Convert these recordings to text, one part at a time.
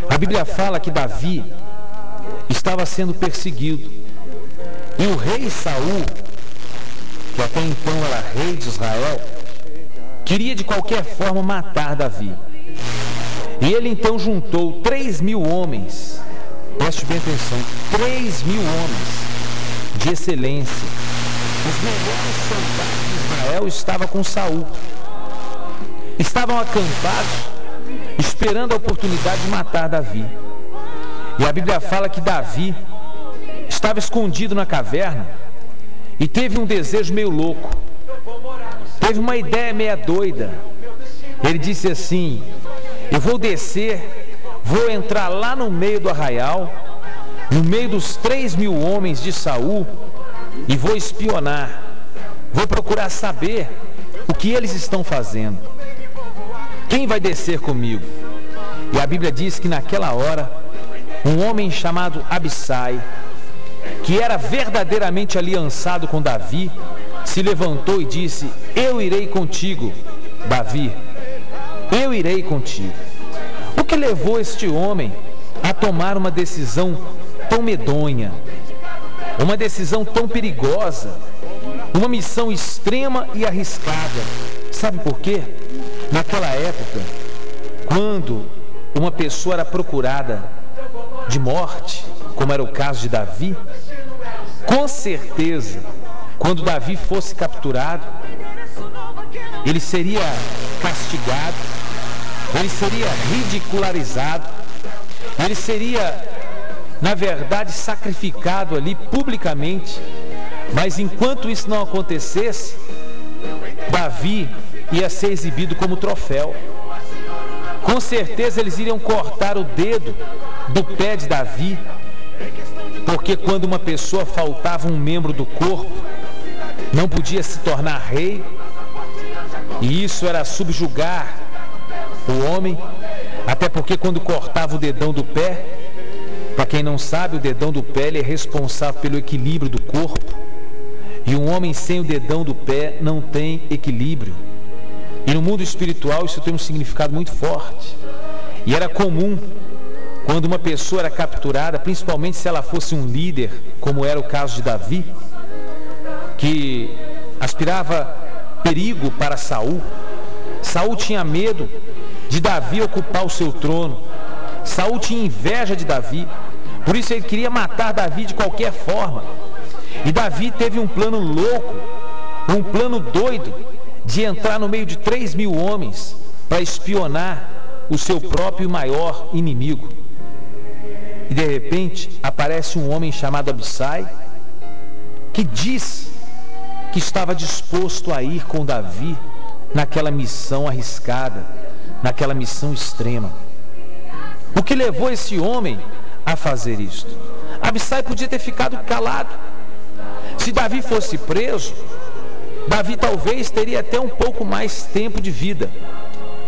A Bíblia fala que Davi estava sendo perseguido. E o rei Saul, que até então era rei de Israel, queria de qualquer forma matar Davi. E ele então juntou 3.000 homens, preste bem atenção, 3.000 homens de excelência. Os melhores soldados de Israel estavam com Saul. Estavam acampados, esperando a oportunidade de matar Davi. E a Bíblia fala que Davi estava escondido na caverna e teve um desejo meio louco. Teve uma ideia meia doida. Ele disse assim: eu vou descer, vou entrar lá no meio do arraial, no meio dos 3.000 homens de Saul, e vou espionar. Vou procurar saber o que eles estão fazendo. Quem vai descer comigo? E a Bíblia diz que naquela hora, um homem chamado Abissai, que era verdadeiramente aliançado com Davi, se levantou e disse: eu irei contigo, Davi, eu irei contigo. O que levou este homem a tomar uma decisão tão medonha, uma decisão tão perigosa, uma missão extrema e arriscada? Sabe por quê? Naquela época, quando uma pessoa era procurada de morte, como era o caso de Davi, com certeza, quando Davi fosse capturado, ele seria castigado, ele seria ridicularizado, ele seria, na verdade, sacrificado ali publicamente. Mas enquanto isso não acontecesse, Davi ia ser exibido como troféu. Com certeza eles iriam cortar o dedo do pé de Davi, porque quando uma pessoa faltava um membro do corpo, não podia se tornar rei, e isso era subjugar o homem, até porque quando cortava o dedão do pé, para quem não sabe, o dedão do pé ele é responsável pelo equilíbrio do corpo, e um homem sem o dedão do pé não tem equilíbrio. E no mundo espiritual isso tem um significado muito forte. E era comum, quando uma pessoa era capturada, principalmente se ela fosse um líder, como era o caso de Davi, que aspirava perigo para Saul. Saul tinha medo de Davi ocupar o seu trono. Saul tinha inveja de Davi, por isso ele queria matar Davi de qualquer forma. E Davi teve um plano louco, um plano doido, de entrar no meio de 3.000 homens para espionar o seu próprio maior inimigo. E de repente aparece um homem chamado Abissai, que diz que estava disposto a ir com Davi naquela missão arriscada, naquela missão extrema. O que levou esse homem a fazer isto? Abissai podia ter ficado calado. Se Davi fosse preso, Davi talvez teria até um pouco mais tempo de vida,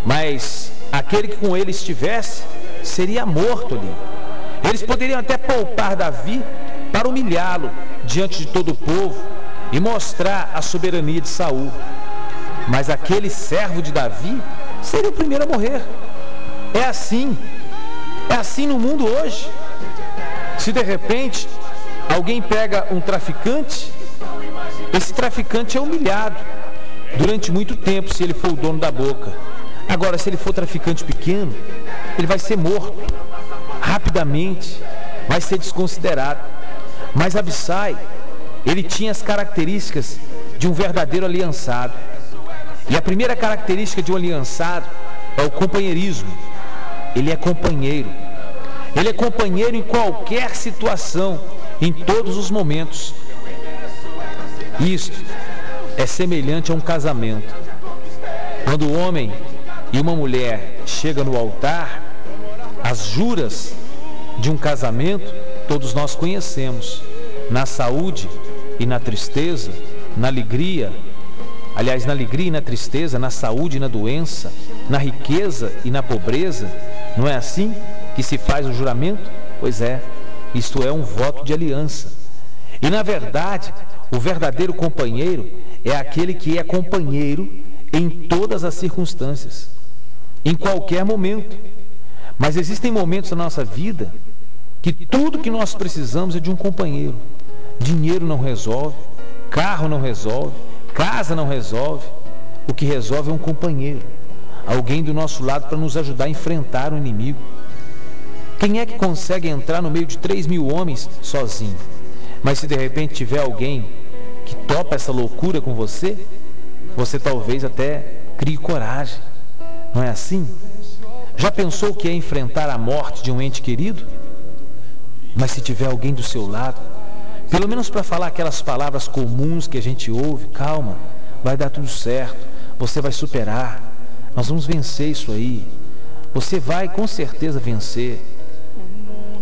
mas aquele que com ele estivesse seria morto ali. Eles poderiam até poupar Davi para humilhá-lo diante de todo o povo e mostrar a soberania de Saul, mas aquele servo de Davi seria o primeiro a morrer. É assim no mundo hoje. Se de repente alguém pega um traficante, esse traficante é humilhado durante muito tempo se ele for o dono da boca. Agora, se ele for traficante pequeno, ele vai ser morto rapidamente, vai ser desconsiderado. Mas Abissai, ele tinha as características de um verdadeiro aliançado. E a primeira característica de um aliançado é o companheirismo. Ele é companheiro. Ele é companheiro em qualquer situação, em todos os momentos. Isto é semelhante a um casamento. Quando o homem e uma mulher chegam no altar, as juras de um casamento, todos nós conhecemos. Na saúde e na tristeza, na alegria, aliás, na alegria e na tristeza, na saúde e na doença, na riqueza e na pobreza. Não é assim que se faz o juramento? Pois é, isto é um voto de aliança. E na verdade, o verdadeiro companheiro é aquele que é companheiro em todas as circunstâncias, em qualquer momento. Mas existem momentos na nossa vida que tudo que nós precisamos é de um companheiro. Dinheiro não resolve, carro não resolve, casa não resolve. O que resolve é um companheiro, alguém do nosso lado para nos ajudar a enfrentar o inimigo. Quem é que consegue entrar no meio de 3.000 homens sozinho? Mas se de repente tiver alguém que topa essa loucura com você, você talvez até crie coragem. Não é assim? Já pensou o que é enfrentar a morte de um ente querido? Mas se tiver alguém do seu lado, pelo menos para falar aquelas palavras comuns que a gente ouve: calma, vai dar tudo certo, você vai superar, nós vamos vencer isso aí, você vai com certeza vencer.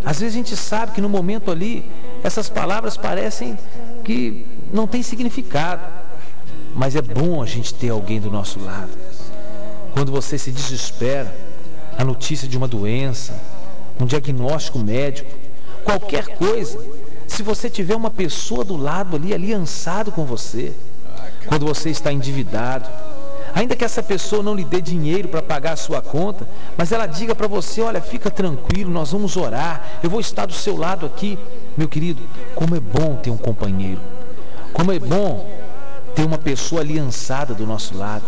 Às vezes a gente sabe que no momento ali, essas palavras parecem que não tem significado, mas é bom a gente ter alguém do nosso lado. Quando você se desespera, a notícia de uma doença, um diagnóstico médico, qualquer coisa, se você tiver uma pessoa do lado ali, aliançado com você, quando você está endividado, ainda que essa pessoa não lhe dê dinheiro para pagar a sua conta, mas ela diga para você: olha, fica tranquilo, nós vamos orar, eu vou estar do seu lado aqui. Meu querido, como é bom ter um companheiro, como é bom ter uma pessoa aliançada do nosso lado.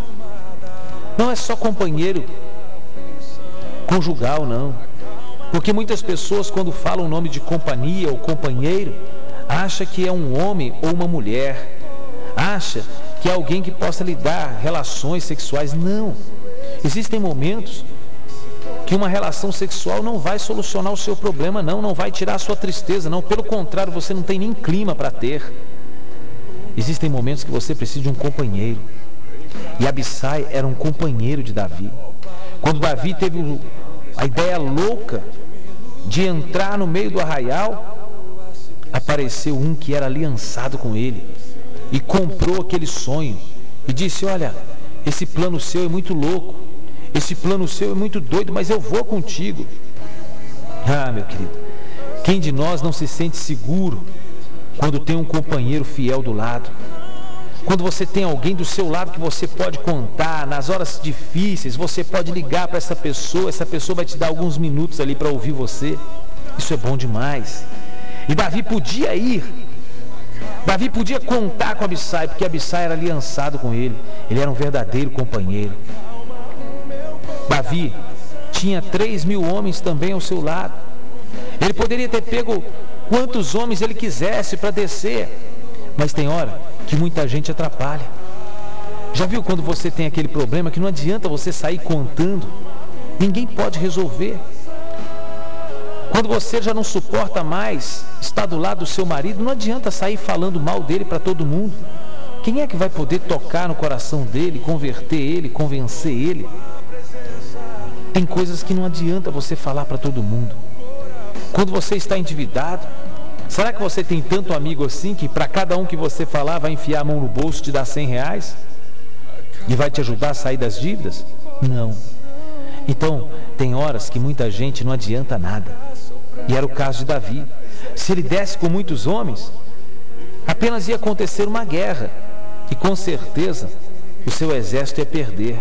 Não é só companheiro conjugal, não, porque muitas pessoas, quando falam o nome de companhia ou companheiro, acham que é um homem ou uma mulher, acha que é alguém que possa lhe dar relações sexuais. Não, existem momentos que uma relação sexual não vai solucionar o seu problema, não vai tirar a sua tristeza, não, pelo contrário, você não tem nem clima para ter. Existem momentos que você precisa de um companheiro, e Abissai era um companheiro de Davi. Quando Davi teve a ideia louca de entrar no meio do arraial, apareceu um que era aliançado com ele e comprou aquele sonho e disse: olha, esse plano seu é muito louco, esse plano seu é muito doido, mas eu vou contigo. Ah, meu querido, quem de nós não se sente seguro quando tem um companheiro fiel do lado? Quando você tem alguém do seu lado que você pode contar, nas horas difíceis, você pode ligar para essa pessoa vai te dar alguns minutos ali para ouvir você. Isso é bom demais. E Davi podia ir, Davi podia contar com Abissai, porque Abissai era aliançado com ele, ele era um verdadeiro companheiro. Davi tinha 3.000 homens também ao seu lado. Ele poderia ter pego quantos homens ele quisesse para descer, mas tem hora que muita gente atrapalha. Já viu quando você tem aquele problema que não adianta você sair contando, ninguém pode resolver? Quando você já não suporta mais estar do lado do seu marido, não adianta sair falando mal dele para todo mundo. Quem é que vai poder tocar no coração dele, converter ele, convencer ele? Tem coisas que não adianta você falar para todo mundo. Quando você está endividado, será que você tem tanto amigo assim que para cada um que você falar vai enfiar a mão no bolso e te dar R$100 e vai te ajudar a sair das dívidas? Não. Então, tem horas que muita gente não adianta nada. E era o caso de Davi. Se ele desse com muitos homens, apenas ia acontecer uma guerra, e com certeza o seu exército ia perder,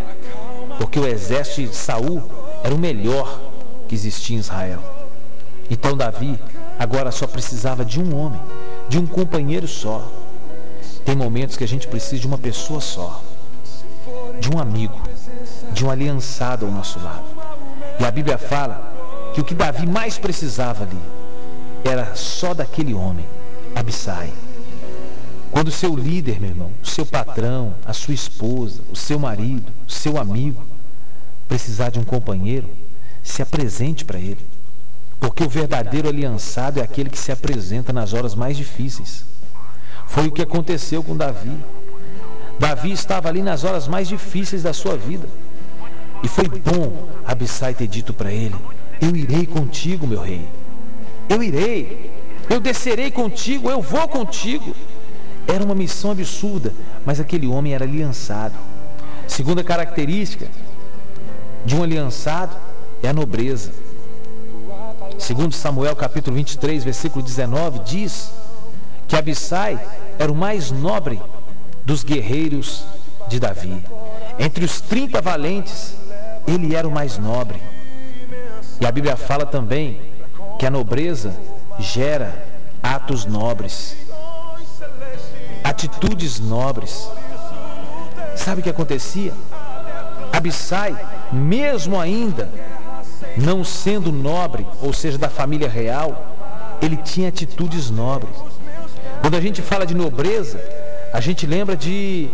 porque o exército de Saul era o melhor que existia em Israel. Então Davi agora só precisava de um homem, de um companheiro só. Tem momentos que a gente precisa de uma pessoa só, de um amigo, de um aliançado ao nosso lado. E a Bíblia fala que o que Davi mais precisava ali era só daquele homem, Abissai. Quando o seu líder, meu irmão, o seu patrão, a sua esposa, o seu marido, o seu amigo precisar de um companheiro, se apresente para ele. Porque o verdadeiro aliançado é aquele que se apresenta nas horas mais difíceis. Foi o que aconteceu com Davi. Davi estava ali nas horas mais difíceis da sua vida. E foi bom Abissai ter dito para ele: eu irei contigo, meu rei. Eu irei. Eu descerei contigo, eu vou contigo. Era uma missão absurda, mas aquele homem era aliançado. Segunda característica de um aliançado é a nobreza. Segundo Samuel capítulo 23, versículo 19, diz que Abissai era o mais nobre dos guerreiros de Davi. Entre os 30 valentes, ele era o mais nobre. E a Bíblia fala também que a nobreza gera atos nobres, atitudes nobres. Sabe o que acontecia? Abissai, mesmo ainda não sendo nobre, ou seja, da família real, ele tinha atitudes nobres. Quando a gente fala de nobreza, a gente lembra de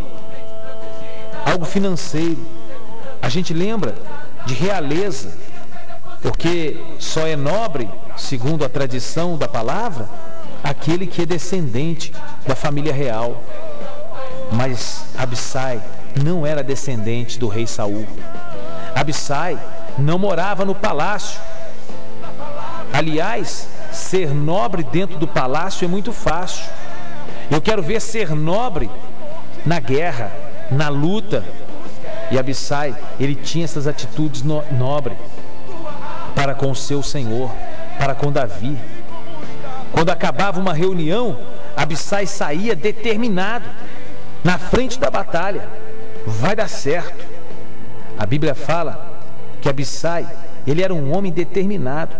algo financeiro, a gente lembra de realeza, porque só é nobre, segundo a tradição da palavra, aquele que é descendente da família real. Mas Abissai não era descendente do rei Saul. Abissai não morava no palácio. Aliás, ser nobre dentro do palácio é muito fácil. Eu quero ver ser nobre na guerra, na luta. E Abissai, ele tinha essas atitudes nobres para com o seu Senhor, para com Davi. Quando acabava uma reunião, Abissai saía determinado na frente da batalha. Vai dar certo. A Bíblia fala que Abissai, ele era um homem determinado.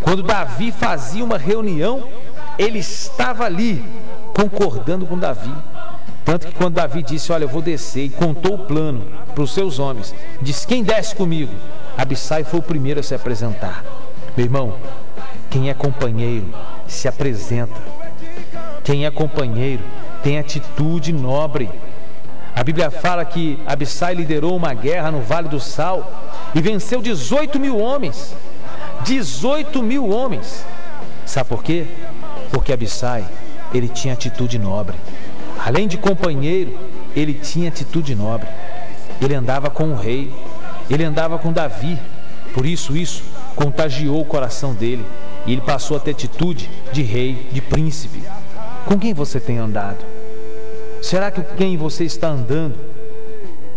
Quando Davi fazia uma reunião, ele estava ali concordando com Davi. Tanto que quando Davi disse, olha, eu vou descer, e contou o plano para os seus homens, disse, quem desce comigo? Abissai foi o primeiro a se apresentar. Meu irmão, quem é companheiro se apresenta. Quem é companheiro tem atitude nobre. A Bíblia fala que Abissai liderou uma guerra no Vale do Sal e venceu 18 mil homens. 18 mil homens. Sabe por quê? Porque Abissai, ele tinha atitude nobre. Além de companheiro, ele tinha atitude nobre. Ele andava com o rei, ele andava com Davi. Por isso contagiou o coração dele. E ele passou a ter atitude de rei, de príncipe. Com quem você tem andado? Será que com quem você está andando,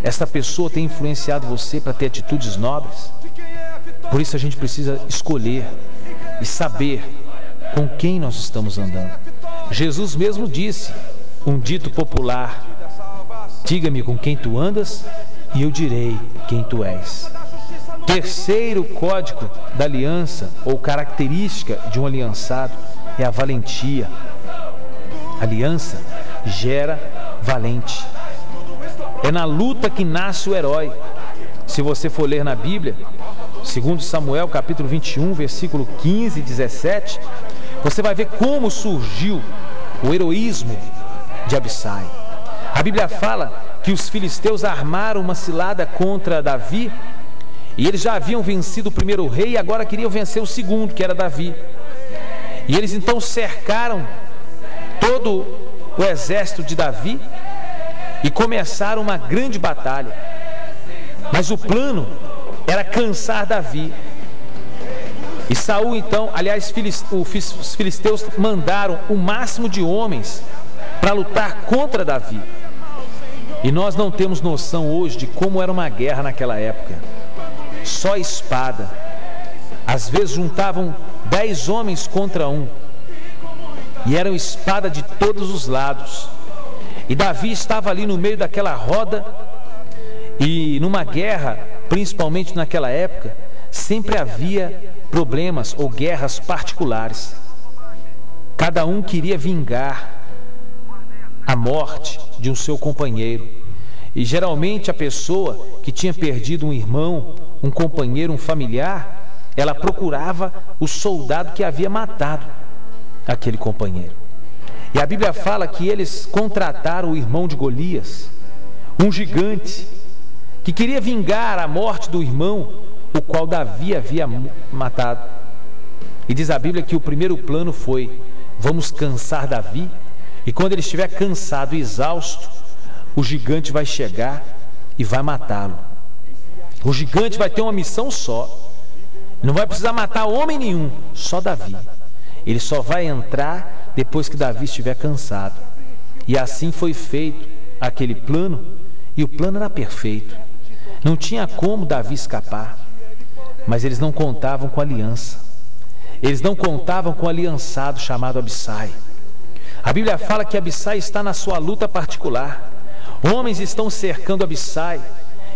essa pessoa tem influenciado você para ter atitudes nobres? Por isso a gente precisa escolher e saber com quem nós estamos andando. Jesus mesmo disse, um dito popular, diga-me com quem tu andas e eu direi quem tu és. Terceiro código da aliança, ou característica de um aliançado, é a valentia. Aliança gera valente. É na luta que nasce o herói. Se você for ler na Bíblia, segundo Samuel, capítulo 21, versículo 15 e 17, você vai ver como surgiu o heroísmo de Abissai. A Bíblia fala que os filisteus armaram uma cilada contra Davi, e eles já haviam vencido o primeiro rei e agora queriam vencer o segundo, que era Davi. E eles então cercaram todo o exército de Davi e começaram uma grande batalha. Mas o plano era cansar Davi. E Saul então, aliás, os filisteus mandaram o máximo de homens para lutar contra Davi. E nós não temos noção hoje de como era uma guerra naquela época. Só espada. Às vezes juntavam 10 homens contra um. E eram espada de todos os lados. E Davi estava ali no meio daquela roda. E numa guerra, principalmente naquela época, sempre havia problemas ou guerras particulares. Cada um queria vingar a morte de um seu companheiro. E geralmente a pessoa que tinha perdido um irmão, um companheiro, um familiar, ela procurava o soldado que havia matado aquele companheiro. E a Bíblia fala que eles contrataram o irmão de Golias, um gigante, que queria vingar a morte do irmão, o qual Davi havia matado. E diz a Bíblia que o primeiro plano foi, vamos cansar Davi, e quando ele estiver cansado e exausto, o gigante vai chegar e vai matá-lo. O gigante vai ter uma missão só. Não vai precisar matar homem nenhum, só Davi. Ele só vai entrar depois que Davi estiver cansado. E assim foi feito aquele plano, e o plano era perfeito. Não tinha como Davi escapar. Mas eles não contavam com aliança. Eles não contavam com o aliançado chamado Abissai. A Bíblia fala que Abissai está na sua luta particular. Homens estão cercando Abissai,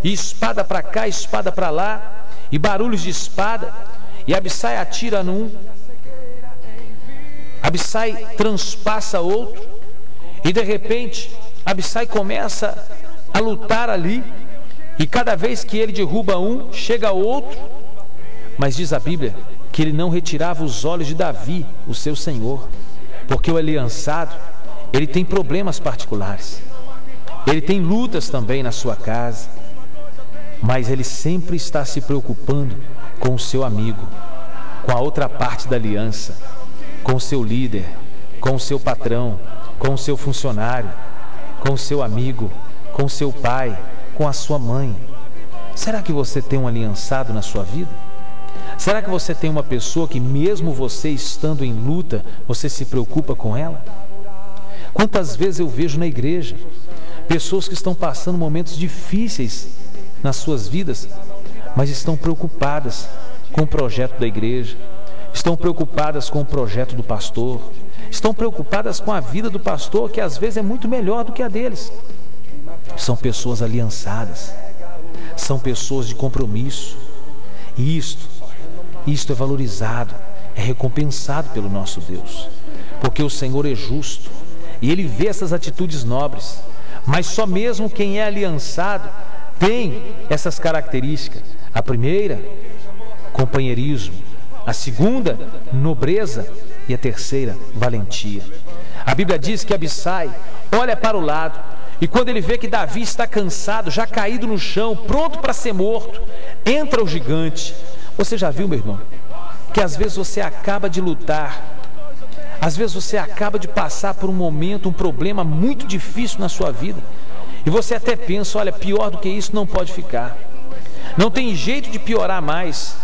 e espada para cá, espada para lá, e barulhos de espada. e Abissai atira num, Abissai transpassa outro, e de repente Abissai começa a lutar ali, e cada vez que ele derruba um, chega outro. Mas diz a Bíblia que ele não retirava os olhos de Davi, o seu senhor, porque o aliançado, ele tem problemas particulares, ele tem lutas também na sua casa, mas ele sempre está se preocupando com o seu amigo, com a outra parte da aliança, com o seu líder, com o seu patrão, com o seu funcionário, com o seu amigo, com o seu pai, com a sua mãe. Será que você tem um aliançado na sua vida? Será que você tem uma pessoa que, mesmo você estando em luta, você se preocupa com ela? Quantas vezes eu vejo na igreja pessoas que estão passando momentos difíceis nas suas vidas, mas estão preocupadas com o projeto da igreja, estão preocupadas com o projeto do pastor, estão preocupadas com a vida do pastor, que às vezes é muito melhor do que a deles. São pessoas aliançadas, são pessoas de compromisso, e isto é valorizado, é recompensado pelo nosso Deus, porque o Senhor é justo e Ele vê essas atitudes nobres. Mas só mesmo quem é aliançado tem essas características. A primeira, companheirismo; a segunda, nobreza; e a terceira, valentia. A Bíblia diz que Abissai olha para o lado, e quando ele vê que Davi está cansado, já caído no chão, pronto para ser morto, entra o gigante. Você já viu, meu irmão, que às vezes você acaba de lutar, às vezes você acaba de passar por um momento, um problema muito difícil na sua vida, e você até pensa, olha, pior do que isso não pode ficar, não tem jeito de piorar mais.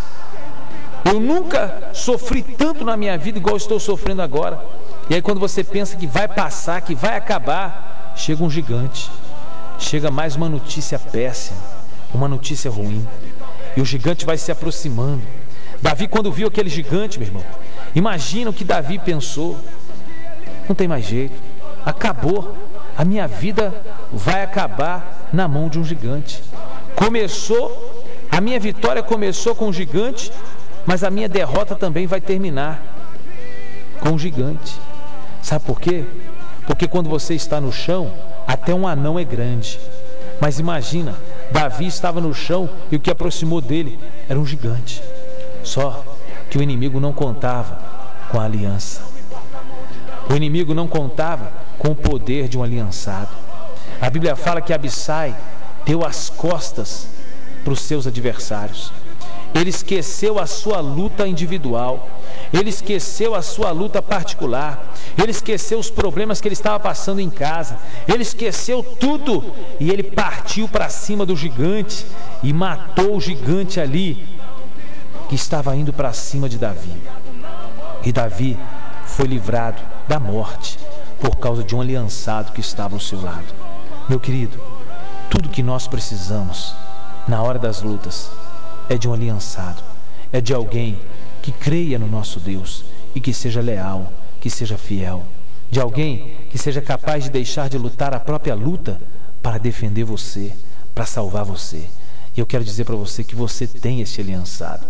Eu nunca sofri tanto na minha vida igual estou sofrendo agora. E aí quando você pensa que vai passar, que vai acabar, chega um gigante, chega mais uma notícia péssima, uma notícia ruim, e o gigante vai se aproximando. Davi, quando viu aquele gigante, meu irmão, imagina o que Davi pensou: não tem mais jeito, acabou, a minha vida vai acabar na mão de um gigante. A minha vitória começou com um gigante, mas a minha derrota também vai terminar com um gigante. Sabe por quê? Porque quando você está no chão, até um anão é grande. Mas imagina, Davi estava no chão e o que aproximou dele era um gigante. Só que o inimigo não contava com a aliança. O inimigo não contava com o poder de um aliançado. A Bíblia fala que Abissai deu as costas para os seus adversários. Ele esqueceu a sua luta individual, ele esqueceu a sua luta particular, ele esqueceu os problemas que ele estava passando em casa, ele esqueceu tudo e ele partiu para cima do gigante e matou o gigante ali que estava indo para cima de Davi. E Davi foi livrado da morte por causa de um aliançado que estava ao seu lado. Meu querido, tudo que nós precisamos na hora das lutas é de um aliançado, é de alguém que creia no nosso Deus e que seja leal, que seja fiel, de alguém que seja capaz de deixar de lutar a própria luta para defender você, para salvar você. E eu quero dizer para você que você tem esse aliançado,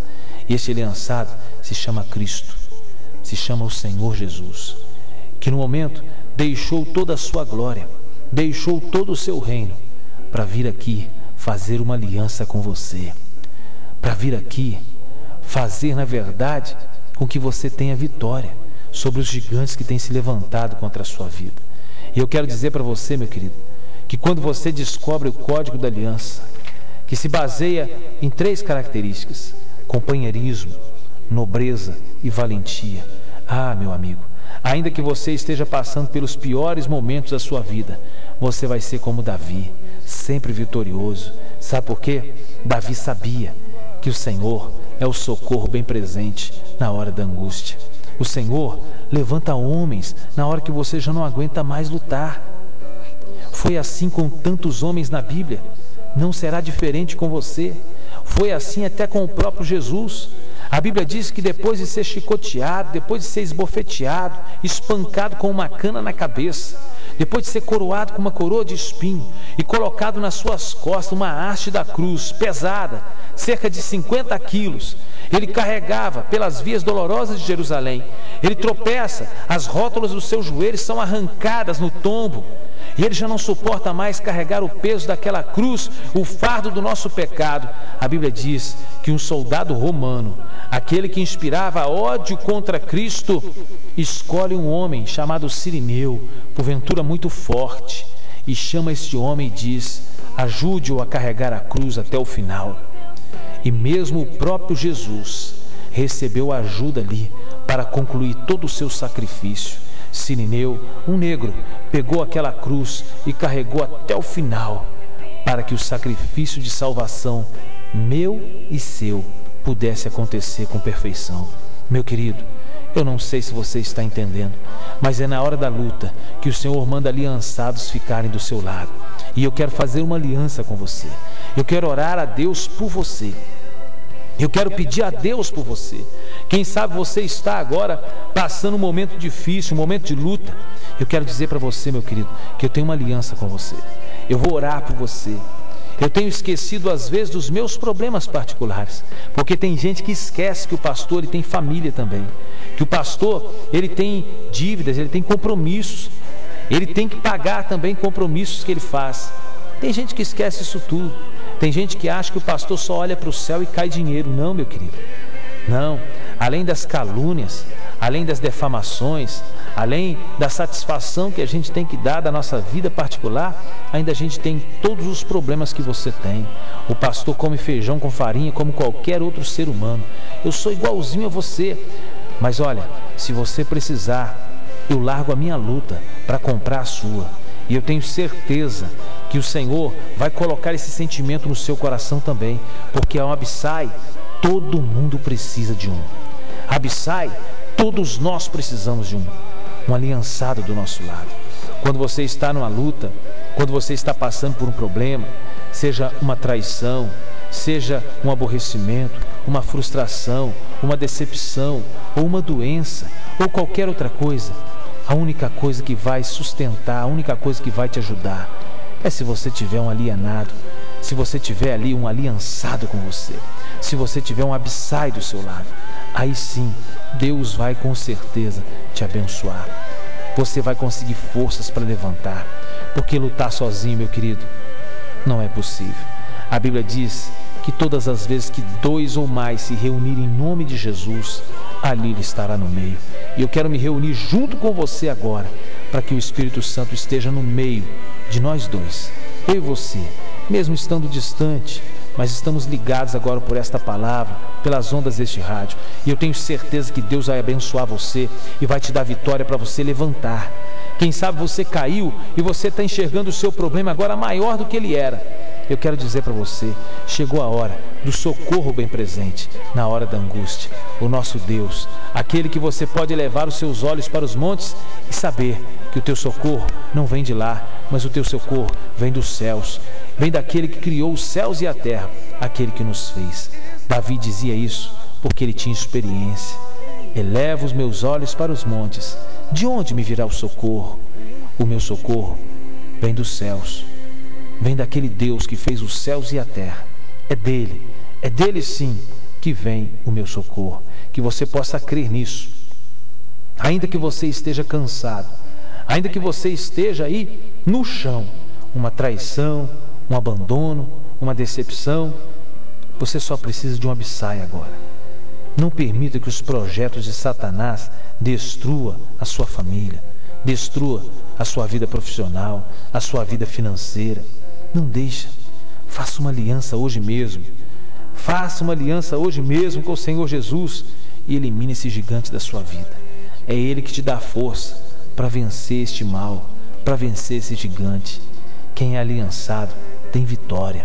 e esse aliançado se chama Cristo, se chama o Senhor Jesus, que no momento deixou toda a sua glória, deixou todo o seu reino para vir aqui fazer uma aliança com você, para vir aqui fazer, na verdade, com que você tenha vitória sobre os gigantes que têm se levantado contra a sua vida. E eu quero dizer para você, meu querido, que quando você descobre o código da aliança, que se baseia em 3 características: companheirismo, nobreza e valentia. Ah, meu amigo, ainda que você esteja passando pelos piores momentos da sua vida, você vai ser como Davi, sempre vitorioso. Sabe por quê? Davi sabia que o Senhor é o socorro bem presente na hora da angústia. O Senhor levanta homens na hora que você já não aguenta mais lutar. Foi assim com tantos homens na Bíblia, não será diferente com você. Foi assim até com o próprio Jesus. A Bíblia diz que depois de ser chicoteado, depois de ser esbofeteado, espancado com uma cana na cabeça, depois de ser coroado com uma coroa de espinho e colocado nas suas costas uma haste da cruz pesada, cerca de 50 quilos, ele carregava pelas vias dolorosas de Jerusalém. Ele tropeça, as rótulas dos seus joelhos são arrancadas no tombo. E ele já não suporta mais carregar o peso daquela cruz, o fardo do nosso pecado. A Bíblia diz que um soldado romano, aquele que inspirava ódio contra Cristo, escolhe um homem chamado Cirineu, porventura muito forte, e chama este homem e diz: ajude-o a carregar a cruz até o final. E mesmo o próprio Jesus recebeu ajuda ali para concluir todo o seu sacrifício. Cirineu, um negro, pegou aquela cruz e carregou até o final, para que o sacrifício de salvação meu e seu pudesse acontecer com perfeição. Meu querido, eu não sei se você está entendendo, mas é na hora da luta que o Senhor manda aliançados ficarem do seu lado. E eu quero fazer uma aliança com você. Eu quero orar a Deus por você. Eu quero pedir a Deus por você. Quem sabe você está agora passando um momento difícil, um momento de luta. Eu quero dizer para você, meu querido, que eu tenho uma aliança com você. Eu vou orar por você. Eu tenho esquecido às vezes dos meus problemas particulares, porque tem gente que esquece que o pastor ele tem família também, que o pastor ele tem dívidas, ele tem compromissos, ele tem que pagar também compromissos que ele faz. Tem gente que esquece isso tudo. Tem gente que acha que o pastor só olha para o céu e cai dinheiro. Não, meu querido. Não. Além das calúnias, além das defamações, além da satisfação que a gente tem que dar da nossa vida particular, ainda a gente tem todos os problemas que você tem. O pastor come feijão com farinha como qualquer outro ser humano. Eu sou igualzinho a você. Mas olha, se você precisar, eu largo a minha luta para comprar a sua. E eu tenho certeza que o Senhor vai colocar esse sentimento no seu coração também, porque a Abissai, todo mundo precisa de um. Abissai, todos nós precisamos de um aliançado do nosso lado. Quando você está numa luta, quando você está passando por um problema, seja uma traição, seja um aborrecimento, uma frustração, uma decepção, ou uma doença, ou qualquer outra coisa, a única coisa que vai sustentar, a única coisa que vai te ajudar é se você tiver um alienado, se você tiver ali um aliançado com você, se você tiver um Abissai do seu lado. Aí sim, Deus vai com certeza te abençoar. Você vai conseguir forças para levantar, porque lutar sozinho, meu querido, não é possível. A Bíblia diz que todas as vezes que 2 ou mais se reunirem em nome de Jesus, ali Ele estará no meio. E eu quero me reunir junto com você agora, para que o Espírito Santo esteja no meio de nós dois, eu e você, mesmo estando distante, mas estamos ligados agora por esta palavra, pelas ondas deste rádio. E eu tenho certeza que Deus vai abençoar você e vai te dar vitória para você levantar. Quem sabe você caiu e você está enxergando o seu problema agora maior do que ele era. Eu quero dizer para você, chegou a hora do socorro bem presente, na hora da angústia. O nosso Deus, aquele que você pode levar os seus olhos para os montes e saber que o teu socorro não vem de lá, mas o teu socorro vem dos céus, vem daquele que criou os céus e a terra, aquele que nos fez. Davi dizia isso porque ele tinha experiência. Elevo os meus olhos para os montes, de onde me virá o socorro? O meu socorro vem dos céus, vem daquele Deus que fez os céus e a terra. É dele sim que vem o meu socorro. Que você possa crer nisso, ainda que você esteja cansado, ainda que você esteja aí no chão, uma traição, um abandono, uma decepção, você só precisa de um Abissai agora. Não permita que os projetos de Satanás destrua a sua família, destrua a sua vida profissional, a sua vida financeira. Não deixa. Faça uma aliança hoje mesmo. Faça uma aliança hoje mesmo com o Senhor Jesus e elimine esse gigante da sua vida. É Ele que te dá força para vencer este mal, para vencer esse gigante. Quem é aliançado tem vitória.